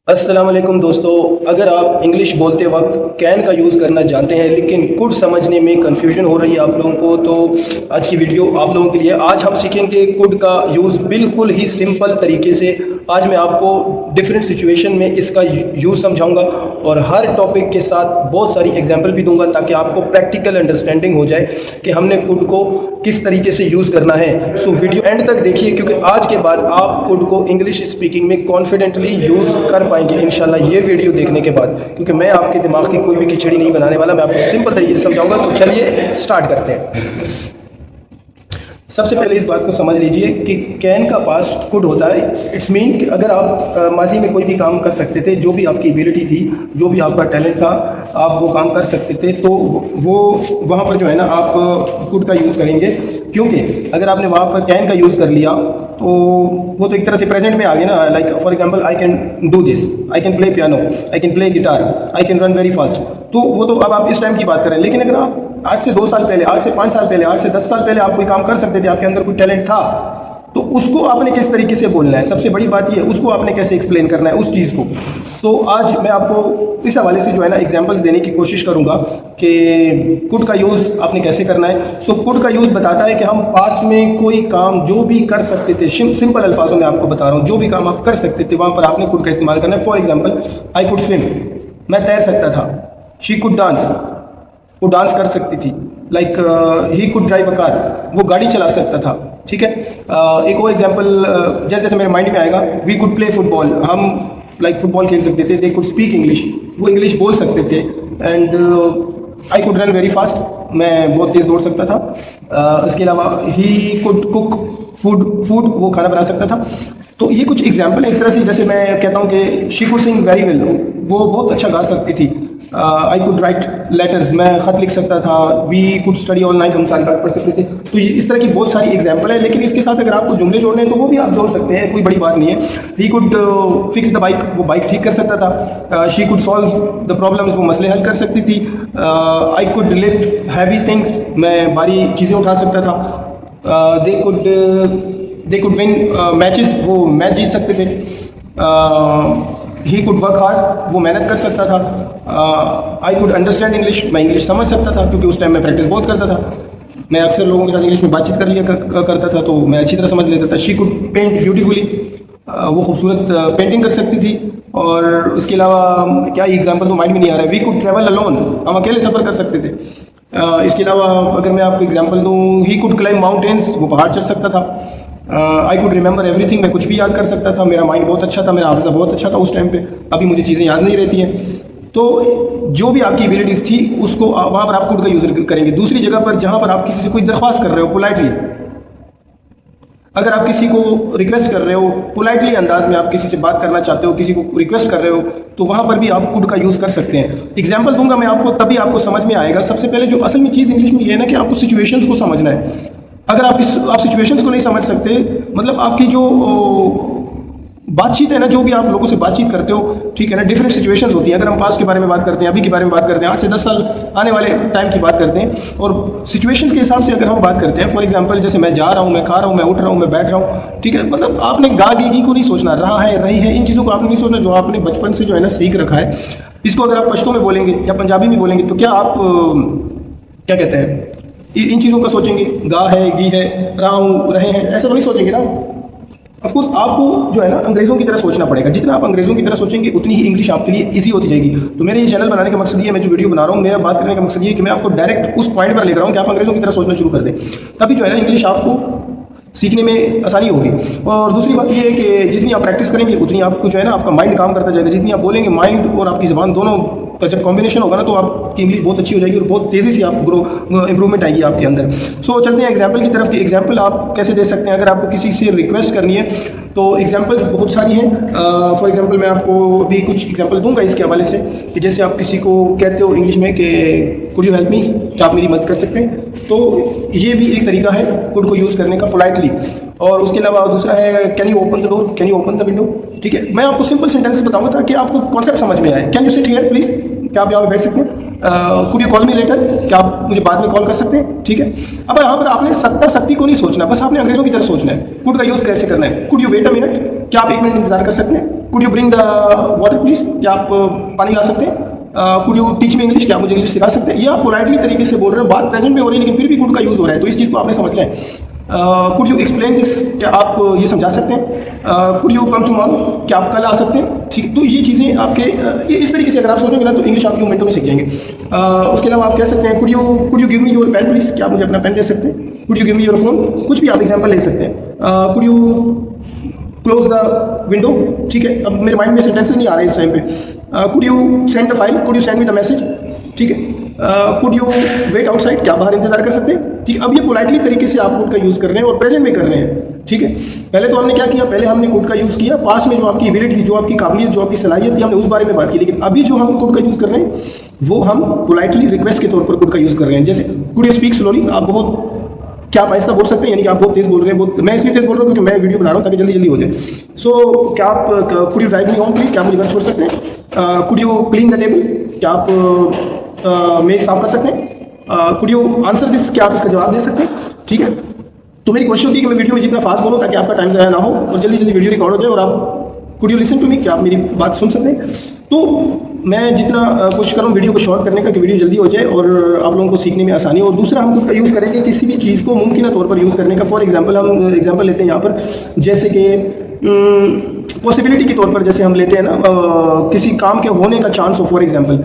अस्सलाम वालेकुम दोस्तों, अगर आप इंग्लिश बोलते वक्त कैन का यूज़ करना जानते हैं लेकिन कुड समझने में कंफ्यूजन हो रही है आप लोगों को, तो आज की वीडियो आप लोगों के लिए। आज हम सीखेंगे कुड का यूज़ बिल्कुल ही सिंपल तरीके से। आज मैं आपको डिफरेंट सिचुएशन में इसका यूज़ समझाऊंगा और हर टॉपिक के साथ बहुत सारी एग्जांपल भी दूंगा ताकि आपको प्रैक्टिकल अंडरस्टैंडिंग हो जाए कि हमने कुड को किस तरीके से यूज़ करना है। सो वीडियो एंड तक देखिए क्योंकि आज के बाद आप कुड को इंग्लिश स्पीकिंग में कॉन्फिडेंटली यूज़ कर पाएंगे इंशाल्लाह ये वीडियो देखने के बाद, क्योंकि मैं आपके दिमाग की कोई भी खिचड़ी नहीं बनाने वाला, मैं आपको सिंपल तरीके से समझाऊंगा। तो चलिए स्टार्ट करते हैं। सबसे पहले इस बात को समझ लीजिए कि कैन का पास्ट कुड होता है। इट्स मीन कि अगर आप माजी में कोई भी काम कर सकते थे, जो भी आपकी एबिलिटी थी, जो भी आपका टैलेंट था, आप वो काम कर सकते थे, तो वो वहाँ पर जो है ना आप कुड का यूज़ करेंगे। क्योंकि अगर आपने वहाँ पर कैन का यूज़ कर लिया तो वो तो एक तरह से प्रेजेंट में आ गया ना। Like for example, I can do this, I can play piano, I can play guitar, I can run very fast. तो वो तो अब आप इस टाइम की बात करें। लेकिन अगर आप आज से 2 साल पहले, आज से 5 साल पहले, आज से 10 साल पहले आप कोई काम कर सकते थे, आपके अंदर कोई टैलेंट था, तो उसको आपने किस तरीके से बोलना है। सबसे बड़ी बात ये है, उसको आपने कैसे एक्सप्लेन करना है उस चीज़ को। तो आज मैं आपको इस हवाले से जो है ना एग्जांपल्स देने की कोशिश करूंगा कि कुड का यूज़ आपने कैसे करना है। सो कुड का यूज़ बताता है कि हम पास में कोई काम जो भी कर सकते थे, सिंपल अल्फाजों में आपको बता रहा हूँ, जो भी काम आप कर सकते थे वहाँ पर आपने कुड का इस्तेमाल करना है। For example, I could swim, मैं तैर सकता था। शी कुड डांस, वो डांस कर सकती थी। Like he could drive a car, वो गाड़ी चला सकता था। ठीक है। एक और एग्जांपल जैसे जैसे मेरे माइंड में आएगा, वी कुड प्ले फुटबॉल, हम लाइक फुटबॉल खेल सकते थे। दे कुड स्पीक इंग्लिश, वो इंग्लिश बोल सकते थे। And I could run very fast, मैं बहुत तेज़ दौड़ सकता था। इसके अलावा ही कुड कुक फूड, वो खाना बना सकता था। तो ये कुछ एग्जाम्पल है इस तरह से। जैसे मैं कहता हूँ कि she could sing very well, वो बहुत अच्छा गा सकती थी। आई कुड राइट लेटर्स, मैं ख़त लिख सकता था। We could study all night, हम सारी रात पढ़ सकते थे। तो ये इस तरह की बहुत सारी एग्जाम्पल है। लेकिन इसके साथ अगर आपको जुमले जोड़ने हैं तो वो भी आप जोड़ सकते हैं, कोई बड़ी बात नहीं है। He could fix the bike, वो बाइक ठीक कर सकता था। She could solve the problems, वो मसले हल कर सकती थी। I could lift heavy things, मैं भारी चीज़ें उठा सकता था। दे कुड विन मैचेस, वो मैच जीत सकते थे। ही कुड वर्क हार्ड, वो मेहनत कर सकता था। आई कुड अंडरस्टैंड इंग्लिश, मैं इंग्लिश समझ सकता था क्योंकि उस टाइम मैं प्रैक्टिस बहुत करता था। मैं अक्सर लोगों के साथ इंग्लिश में बातचीत करता था, तो मैं अच्छी तरह समझ लेता था। शी कुड पेंट ब्यूटीफुली, वो खूबसूरत पेंटिंग कर सकती थी। और उसके अलावा क्या एग्जाम्पल तो माइंड में नहीं आ रहा है। वी कुड ट्रैवल अलोन, हम अकेले सफ़र कर सकते थे। इसके अलावा अगर मैं आपको एग्जाम्पल दूँ, ही कुड क्लाइम माउंटेन्स, वो पहाड़ चढ़ सकता था। आई कुड रिमेंबर एवरीथिंग, मैं कुछ भी याद कर सकता था। मेरा माइंड बहुत अच्छा था, मेरा हाफिज़ा बहुत अच्छा था उस टाइम पे। अभी मुझे चीज़ें याद नहीं रहती हैं। तो जो भी आपकी एबिलिटीज़ थी उसको वहाँ पर आप कुड का यूज़ करेंगे। दूसरी जगह पर जहाँ पर आप किसी से कोई दरख्वास्त कर रहे हो पोलाइटली, अगर आप किसी को रिक्वेस्ट कर रहे हो, पोलाइटली अंदाज में आप किसी से बात करना चाहते हो, किसी को रिक्वेस्ट कर रहे हो, तो वहाँ पर भी आप कुड का यूज़ कर सकते हैं। एग्जाम्पल दूंगा मैं आपको, तभी आपको समझ में आएगा। सबसे पहले जो असल में चीज़ इंग्लिश में ये है ना कि आपको सिचुएशंस को समझना है। अगर आप सिचुएशंस को नहीं समझ सकते, मतलब आपकी जो बातचीत है ना, जो भी आप लोगों से बातचीत करते हो, ठीक है ना, डिफरेंट सिचुएशंस होती हैं। अगर हम पास्ट के बारे में बात करते हैं, अभी के बारे में बात करते हैं, 8 से 10 साल आने वाले टाइम की बात करते हैं, और सिचुएशंस के हिसाब से अगर हम बात करते हैं, फॉर एग्जांपल जैसे मैं जा रहा हूँ, मैं खा रहा हूँ, मैं उठ रहा हूँ, मैं बैठ रहा हूँ, ठीक है, मतलब आपने गा गी को नहीं सोचना, रहा है, रही है, इन चीज़ों को आपने नहीं सोचना जो आपने बचपन से जो है ना सीख रखा है। इसको अगर आप पश्तो में बोलेंगे या पंजाबी में बोलेंगे तो क्या आप क्या कहते हैं, इन चीज़ों का सोचेंगे। गा है, गी है, रहा हूँ, रहे हैं, ऐसा तो नहीं सोचेंगे ना। ऑफकोर्स आपको जो है ना अंग्रेज़ों की तरह सोचना पड़ेगा। जितना आप अंग्रेज़ों की तरह सोचेंगे उतनी ही इंग्लिश आपके लिए इजी होती जाएगी। तो मेरे ये चैनल बनाने का मकसद ये है, मैं जो वीडियो बना रहा हूँ, मेरा बात करने का मकसद ये है कि मैं आपको डायरेक्ट उस पॉइंट पर ले रहा हूँ कि आप अंग्रेज़ों की तरह सोचना शुरू कर दें। तभी जो है ना इंग्लिश आपको सीखने में आसानी होगी। और दूसरी बात ये है कि जितनी आप प्रैक्टिस करेंगे उतनी आपको जो है ना आपका माइंड काम करता जाएगा। जितनी आप बोलेंगे, माइंड और आपकी ज़बान दोनों का जब कॉम्बिनेशन होगा ना, तो आपकी इंग्लिश बहुत अच्छी हो जाएगी और बहुत तेज़ी से आप इंप्रूवमेंट आएगी आपके अंदर। सो चलते हैं एग्जाम्पल की तरफ कि एग्जाम्पल आप कैसे दे सकते हैं। अगर आपको किसी से रिक्वेस्ट करनी है तो एग्जाम्पल्स बहुत सारी हैं। फॉर एग्जांपल मैं आपको अभी कुछ एग्जांपल दूंगा इसके हवाले से कि जैसे आप किसी को कहते हो इंग्लिश में कि कुड यू हेल्प मी, क्या आप मेरी मदद कर सकते हैं। तो ये भी एक तरीका है कुड को यूज़ करने का पोलाइटली। और उसके अलावा दूसरा है can you open the door, can you open the window. ठीक है, मैं आपको सिंपल सेंटेंसेस बताऊंगा ताकि आपको कॉन्सेप्ट समझ में आए। Can you sit here please, क्या आप यहाँ पर बैठ सकते हैं। Could you call me later, क्या आप मुझे बाद में कॉल कर सकते हैं। ठीक है, अब यहाँ पर आपने सत्ता को नहीं सोचना, बस आपने अंग्रेजों की तरह सोचना है। कुड का यूज़ कैसे करना है। Could you wait a minute, क्या आप 1 मिनट इंतजार कर सकते हैं। Could you bring the water please, क्या आप पानी ला सकते हैं? Could you teach me English, क्या मुझे इंग्लिश सिखा सकते हैं? या पोलाइटली तरीके से बोल रहे हैं, बात प्रेजेंट में हो रही है लेकिन फिर भी कुड का यूज़ हो रहा है, तो इस चीज़ को आपने समझ लें। कुड यू एक्सप्लेन दिस, क्या आप ये समझा सकते हैं? कुड यू कम टुमारो, क्या आप कल आ सकते हैं? ठीक है, तो ये चीज़ें आपके इस तरीके से अगर आप सोचेंगे ना तो इंग्लिश आपके मिनटों में सीख जाएंगे। उसके अलावा आप कह सकते हैं could you give me your pen please, क्या आप मुझे अपना पेन दे सकते हैं? Could you give me your phone, कुछ भी आप एग्जाम्पल ले सकते हैं। Could you close the window, ठीक है, अब मेरे माइंड में सेंटेंसेस नहीं आ रहे इस टाइम पे। Could you send the file, could you send me the message, ठीक है। कुड यू वेट आउटसाइड, क्या बाहर इंतजार कर सकते हैं? ठीक, अब ये पोलाइटली तरीके से आप कुड का यूज़ कर रहे हैं और प्रेजेंट में कर रहे हैं, ठीक है। पहले तो हमने क्या किया, पहले हमने कुड का यूज़ किया, पास में जो आपकी एबिलिटी थी, जो आपकी काबिलियत, जो आपकी सलाहियत थी, हमने उस बारे में बात की। लेकिन अभी जो हम कुड का यूज़ कर रहे हैं वो हम पोलाइटली रिक्वेस्ट के तौर पर कुड का यूज़ कर रहे हैं। जैसे कुड यू स्पीक स्लोली, आप बहुत, क्या आप आहिस्ता बोल सकते हैं, यानी कि आप बहुत तेज़ बोल रहे हैं, बहुत, मैं इसलिए तेज़ बोल रहा हूँ क्योंकि मैं वीडियो बना रहा हूँ ताकि जल्दी जल्दी हो जाए। सो क्या आप could you drive me home please, क्या आप मुझे घर छोड़ सकते हैं? Could you clean the table, क्या आप मेज साफ कर सकते हैं? कुड यू आंसर दिस, क्या आप इसका जवाब दे सकते हैं? ठीक है, तो मेरी कोशिश होती है कि मैं वीडियो में जितना फास्ट बोलूँ ताकि आपका टाइम ज़ाया ना हो और जल्दी जल्दी वीडियो रिकॉर्ड हो जाए और आप could you listen to me, क्या आप मेरी बात सुन सकते हैं? तो मैं जितना कोशिश करूँ वीडियो को शॉर्ट करने का कि वीडियो जल्दी हो जाए और आप लोगों को सीखने में आसानी हो। और दूसरा हम कुड का यूज़ करेंगे किसी भी चीज़ को मुमकिन तौर पर यूज़ करने का। फॉर एग्जांपल हम एग्जांपल लेते हैं यहाँ पर, जैसे कि पॉसिबिलिटी के तौर पर, जैसे हम लेते हैं ना किसी काम के होने का चांस हो, फॉर एग्जांपल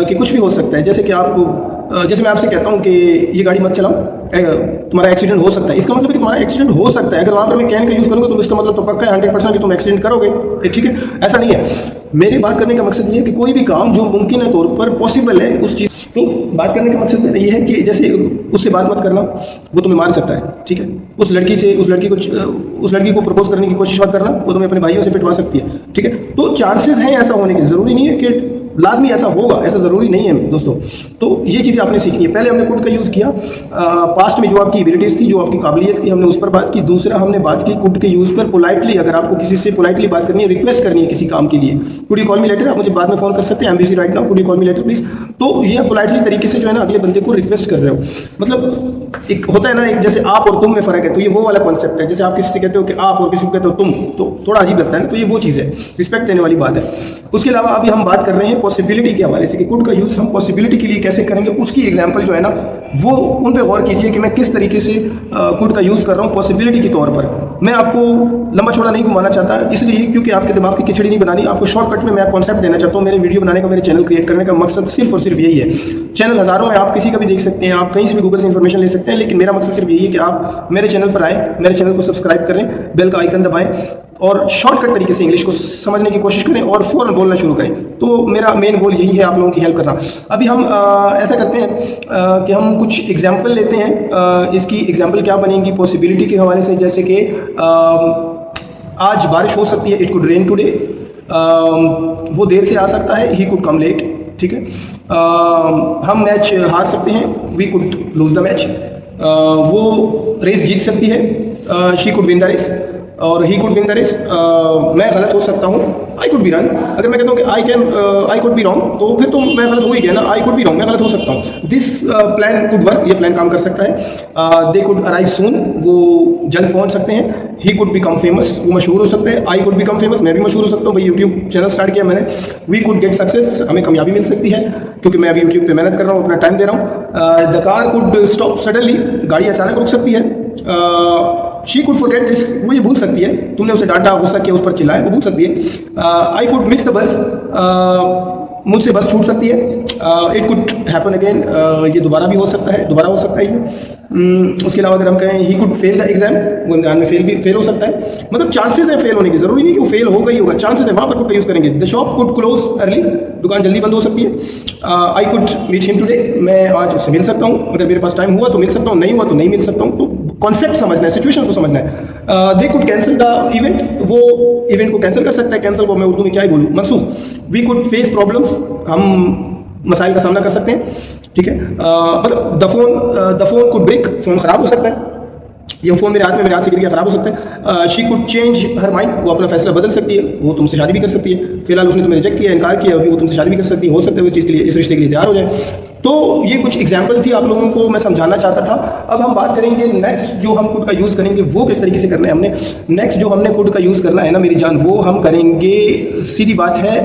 कि कुछ भी हो सकता है। जैसे कि आपको, जैसे मैं आपसे कहता हूँ कि ये गाड़ी मत चलाओ, तुम्हारा एक्सीडेंट हो सकता है, इसका मतलब है कि तुम्हारा एक्सीडेंट हो सकता है। अगर वहाँ पर मैं कैन का यूज़ करूँगा तो इसका मतलब तो पक्का है 100% कि तुम एक्सीडेंट करोगे, ठीक है। ऐसा नहीं है, मेरे बात करने का मकसद ये है कि कोई भी काम जो मुमकिन तौर पर पॉसिबल है उस चीज़, तो बात करने का मकसद मेरा ये है कि जैसे उससे बात मत करना, वो तुम्हें मार सकता है, ठीक है। उस लड़की को प्रपोज करने की कोशिश मत करना, वो तुम्हें अपने भाइयों से पिटवा सकती है, ठीक है। तो चांसेस हैं ऐसा होने के, ज़रूरी नहीं है कि लाजमी ऐसा होगा, ऐसा ज़रूरी नहीं है दोस्तों। तो ये चीज़ें आपने सीखनी है। पहले हमने कुड का यूज़ किया, पास्ट में जो आपकी एबिलिटीज़ थी, जो आपकी काबिलियत थी, हमने उस पर बात की। दूसरा हमने बात की कुड के यूज़ पर पोलाइटली, अगर आपको किसी से पोलाइटली बात करनी है, रिक्वेस्ट करनी है किसी काम के लिए, could you call me later, आप मुझे बाद में फ़ोन कर सकते हैं, I am busy right now, could you call me later please. तो ये पोलाइटली तरीके से जो है ना अगले बंदे को रिक्वेस्ट कर रहे हो। मतलब एक होता है ना, एक जैसे आप और तुम में फ़र्क है, तो ये वो वाला कॉन्सेप्ट है। जैसे आप किसी से कहते हो कि आप और किसी को कहते हो तुम, तो थोड़ा अजीब लगता है ना, तो ये वो चीज़ है, रिस्पेक्ट देने वाली बात है। उसके अलावा अभी हम बात कर रहे हैं पॉसिबिलिटी के हवाले से कि कुड का यूज़ हम पॉसिबिलिटी के लिए कैसे करेंगे। उसकी एग्जांपल जो है ना वो उन पे गौर कीजिए कि मैं किस तरीके से कुड का यूज़ कर रहा हूँ पॉसिबिलिटी के तौर पर। मैं आपको लंबा चौड़ा नहीं घुमाना चाहता, इसलिए क्योंकि आपके दिमाग की खिचड़ी नहीं बनानी, आपको शॉर्टकट में मैं कॉन्सेप्ट देना चाहता हूँ। मेरे वीडियो बनाने का, मेरे चैनल क्रिएट करने का मकसद सिर्फ और सिर्फ यही है। चैनल हज़ारों है, आप किसी का भी देख सकते हैं, आप कहीं से भी गूगल से इन्फॉर्मेशन ले सकते हैं, लेकिन मेरा मकसद सिर्फ यही है कि आप मेरे चैनल पर आएँ, मेरे चैनल को सब्सक्राइब करें, बेल का आइकन दबाएं और शॉर्टकट तरीके से इंग्लिश को समझने की कोशिश करें और फ़ौरन बोलना शुरू करें। तो मेरा मेन गोल यही है, आप लोगों की हेल्प करना। अभी हम ऐसा करते हैं कि हम कुछ एग्जाम्पल लेते हैं। इसकी एग्जाम्पल क्या बनेगी पॉसिबिलिटी के हवाले से, जैसे कि आज बारिश हो सकती है, इट कुड रेन टुडे। वो देर से आ सकता है, ही कुड कम लेट, ठीक है। हम मैच हार सकते हैं, we could lose the match. वो रेस जीत सकती है, she could win the race, और he could win the race. मैं गलत हो सकता हूँ, आई कुड बी रॉन्ग। अगर मैं कहता हूँ कि आई कुड बी रॉन्ग, तो फिर तो मैं गलत हो ही गया ना, आई कुड बी रॉन्ग, मैं गलत हो सकता हूँ। दिस प्लान कुड वर्क, ये प्लान काम कर सकता है। दे कुड अराइव सून, वो जल्द पहुँच सकते हैं। ही कुड बिकम फेमस, वो मशहूर हो सकते हैं। आई कुड बिकम फेमस, मैं भी मशहूर हो सकता हूँ, भाई यूट्यूब चैनल स्टार्ट किया मैंने। वी कुड गेट सक्सेस, हमें कामयाबी मिल सकती है क्योंकि मैं अभी यूट्यूब पे मेहनत कर रहा हूँ, अपना टाइम दे रहा हूँ। The car could stop suddenly, गाड़ी अचानक रुक सकती है। शी कुड फॉरगेट दिस, वो ये भूल सकती है, तुमने उसे डांटा, गुस्सा किया, उस पर चिल्लाया, वो भूल सकती है। I could miss the bus, मुझसे बस छूट सकती है। इट कुड हैपन अगेन, ये दोबारा भी हो सकता है, दोबारा हो सकता है ये। उसके अलावा अगर हम कहें he could fail the exam, वो इम्तिहान में फेल हो सकता है। मतलब चांसेस है फेल होने की, जरूरी नहीं कि वो फेल होगा ही होगा, चांसेस है, वहाँ पर कुड का यूज़ करेंगे। The shop could close early, दुकान जल्दी बंद हो सकती है। I could meet him today, मैं आज उससे मिल सकता हूँ, अगर मेरे पास टाइम हुआ तो मिल सकता हूँ, नहीं हुआ तो नहीं मिल सकता हूँ। तो कॉन्सेप्ट समझना है, सिचुएशन को समझना है। They could cancel the event, वो इवेंट को कैंसिल कर सकता है। कैंसिल को मैं उर्दू में क्या ही बोलूँ, मनसूख। वी कुड फेस प्रॉब्लम्स, हम मसाइल का सामना कर सकते हैं, ठीक है। मतलब the phone could break, phone ख़राब हो सकता है, ये फ़ोन मेरे हाथ से गिर गया, ख़राब हो सकता है। She could change her mind, वो अपना फैसला बदल सकती है, वो तुमसे शादी भी कर सकती है। फिलहाल उसने तुम्हें रिजेक्ट किया, इनकार किया, अभी वो तुमसे शादी भी कर सकती है, हो सकता है उस चीज़ के लिए, इस रिश्ते के लिए तैयार हो जाए। तो ये कुछ एग्जाम्पल थी, आप लोगों को मैं समझाना चाहता था। अब हम बात करेंगे नेक्स्ट जो हम कुड का यूज़ करेंगे वो किस तरीके से करना है हमने। नेक्स्ट जो हमने कुड का यूज़ करना है ना मेरी जान, वो हम करेंगे, सीधी बात है,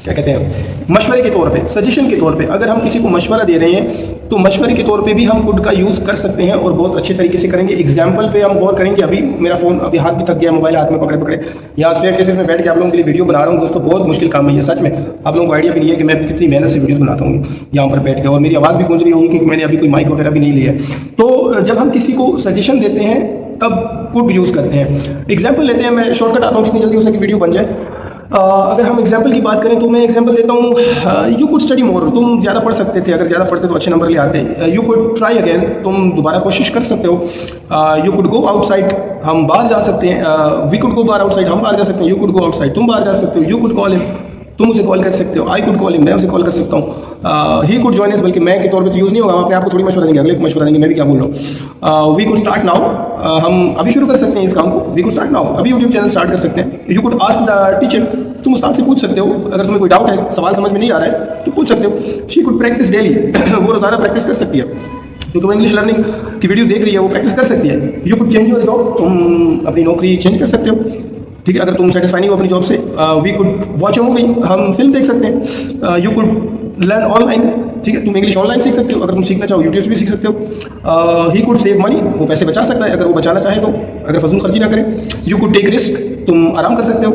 क्या कहते हैं, मशवरे के तौर पे, सजेशन के तौर पे। अगर हम किसी को मशवरा दे रहे हैं तो मशवरे के तौर पे भी हम कुड का यूज़ कर सकते हैं और बहुत अच्छे तरीके से करेंगे। एग्जाम्पल पे हम गौर करेंगे। अभी मेरा फ़ोन, अभी हाथ भी थक गया, मोबाइल हाथ में पकड़े पकड़े यहाँ स्ट्रेट केसेस में बैठ के आप लोगों के लिए वीडियो बना रहा हूँ दोस्तों। बहुत मुश्किल काम है ये, सच में आप लोगों को आइडिया भी नहीं है कि मैं कितनी मेहनत से वीडियो बनाता हूँ यहाँ पर बैठ के। और मेरी आवाज़ भी गूंज रही होगी क्योंकि मैंने अभी कोई माइक वगैरह भी नहीं लिया है। तो जब हम किसी को सजेशन देते हैं तब कुड यूज़ करते हैं। एग्जाम्पल लेते हैं, मैं शॉर्टकट आता हूँ जितनी जल्दी हो सके वीडियो बन जाए। अगर हम एग्जाम्पल की बात करें तो मैं एग्जाम्पल देता हूँ, यू कुड स्टडी मोर, तुम ज़्यादा पढ़ सकते थे, अगर ज़्यादा पढ़ते तो अच्छे नंबर ले आते। यू कुड ट्राई अगेन, तुम दोबारा कोशिश कर सकते हो। यू कुड गो आउटसाइड, हम बाहर जा सकते हैं। वी कुड गो बाहर आउटसाइड, हम बाहर जा सकते हैं। यू कुड गो आउटसाइड, तुम बाहर जा सकते हो। यू कुड कॉल हिम, तुम उसे कॉल कर सकते हो। आई कुड कॉल हिम, मैं उसे कॉल कर सकता हूँ। ही कुड जॉइन अस, बल्कि मैं के तौर पे तो यूज़ नहीं होगा, हम अपने आप को थोड़ी मशवरा देंगे, अगले को मशवरा देंगे, मैं भी क्या बोल रहा हूँ। वी कुड स्टार्ट नाउ, हम अभी शुरू कर सकते हैं इस काम को। वी कुड स्टार्ट नाउ, अभी यूट्यूब चैनल स्टार्ट कर सकते हैं। You could ask the teacher, तुम उस्ताद से पूछ सकते हो, अगर तुम्हें कोई डाउट है, सवाल समझ में नहीं आ रहा है तो पूछ सकते हो। शी कुड प्रैक्टिस डेली, वो रोज़ाना प्रैक्टिस कर सकती है क्योंकि वो इंग्लिश लर्निंग की वीडियोस देख रही है, वो प्रैक्टिस कर सकती है। You could change your job, तुम अपनी नौकरी चेंज कर सकते हो, ठीक है, अगर तुम सेटिस्फाई नहीं हो अपनी जॉब से। We could watch a movie, हम फिल्म देख सकते हैं। यू कुड लर्न ऑनलाइन, ठीक है, तुम इंग्लिश ऑनलाइन सीख सकते हो, अगर तुम सीखना चाहो यूट्यूब से भी सीख सकते हो। ही कुड सेव मनी, वो पैसे बचा सकता है अगर वो बचाना चाहे तो, अगर फजूल खर्ची ना करे। यू कुड टेक रिस्क, तुम आराम कर सकते हो,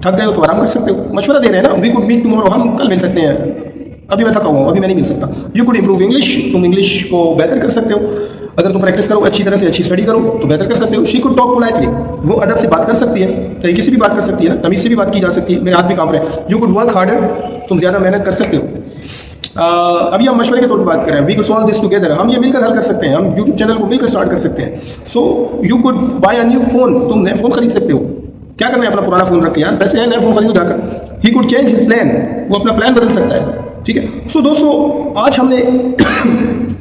थक गए हो तो आराम कर सकते हो। मशवरा दे रहे हैं ना। वी कुड मीट टुमारो, हम कल मिल सकते हैं, अभी मैं थका हुआ हूँ, अभी मैं नहीं मिल सकता। यू कुड इम्प्रूव इंग्लिश, तुम इंग्लिश को बेहतर कर सकते हो, अगर तुम प्रैक्टिस करो अच्छी तरह से, अच्छी स्टडी करो तो बेहतर कर सकते हो। शी कुड टॉक पोलाइटली, वो अदब से बात कर सकती है, तरीके से भी बात कर सकती है ना, तमीज़ से भी बात की जा सकती है। मेरे हाथ भी काम रहे हैं। यू कुड वर्क हार्डर, तुम ज़्यादा मेहनत कर सकते हो। अभी हम मशवरे के तौर पर बात कर रहे हैं। We could solve this together, हम ये मिलकर हल कर सकते हैं, हम यूट्यूब चैनल को मिलकर स्टार्ट कर सकते हैं। So you could bye a new phone, तुम नया फ़ोन खरीद सकते हो। क्या करना है, अपना पुराना फ़ोन रख के यार, पैसे हैं, नया फ़ोन खरीदो जाकर। He could change his plan, वो अपना प्लान बदल सकता है, ठीक है। सो दोस्तों आज हमने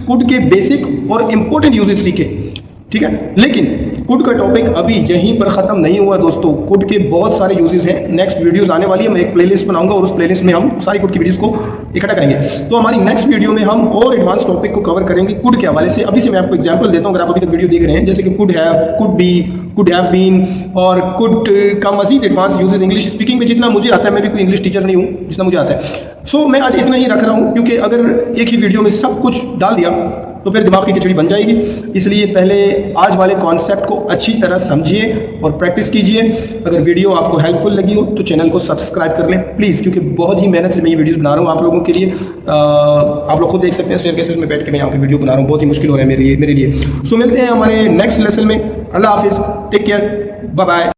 कुड के बेसिक और इम्पोर्टेंट यूजेस सीखे, ठीक है, लेकिन कुड का टॉपिक अभी यहीं पर ख़त्म नहीं हुआ दोस्तों। कुड के बहुत सारे यूजेस हैं, नेक्स्ट वीडियोस आने वाली है, मैं एक प्लेलिस्ट बनाऊंगा और उस प्लेलिस्ट में हम सारी कुड की वीडियोस को इकट्ठा करेंगे। तो हमारी नेक्स्ट वीडियो में हम और एडवांस टॉपिक को कवर करेंगे कुड के हवाले से। अभी से मैं आपको एग्जांपल देता हूं, अगर आप अभी तक वीडियो देख रहे हैं, जैसे कि could have, could be, could have been और कुड का मजीद एडवांस यूजेस इंग्लिश स्पीकिंग में जितना मुझे आता है, मैं भी कोई इंग्लिश टीचर नहीं हूँ, जितना मुझे आता है। सो मैं आज इतना ही रख रहा हूँ क्योंकि अगर एक ही वीडियो में सब कुछ डाल दिया तो फिर दिमाग की खिचड़ी बन जाएगी। इसलिए पहले आज वाले कॉन्सेप्ट को अच्छी तरह समझिए और प्रैक्टिस कीजिए। अगर वीडियो आपको हेल्पफुल लगी हो तो चैनल को सब्सक्राइब कर लें प्लीज़, क्योंकि बहुत ही मेहनत से मैं ये वीडियोस बना रहा हूँ आप लोगों के लिए। आप लोग खुद देख सकते हैं स्टेयरकेसेस में बैठ के मैं यहाँ पे वीडियो बना रहा हूँ, बहुत ही मुश्किल हो रहा है मेरे लिए। सो मिलते हैं हमारे नेक्स्ट लेसन में। अल्लाह हाफिज़, टेक केयर, बाय बाय।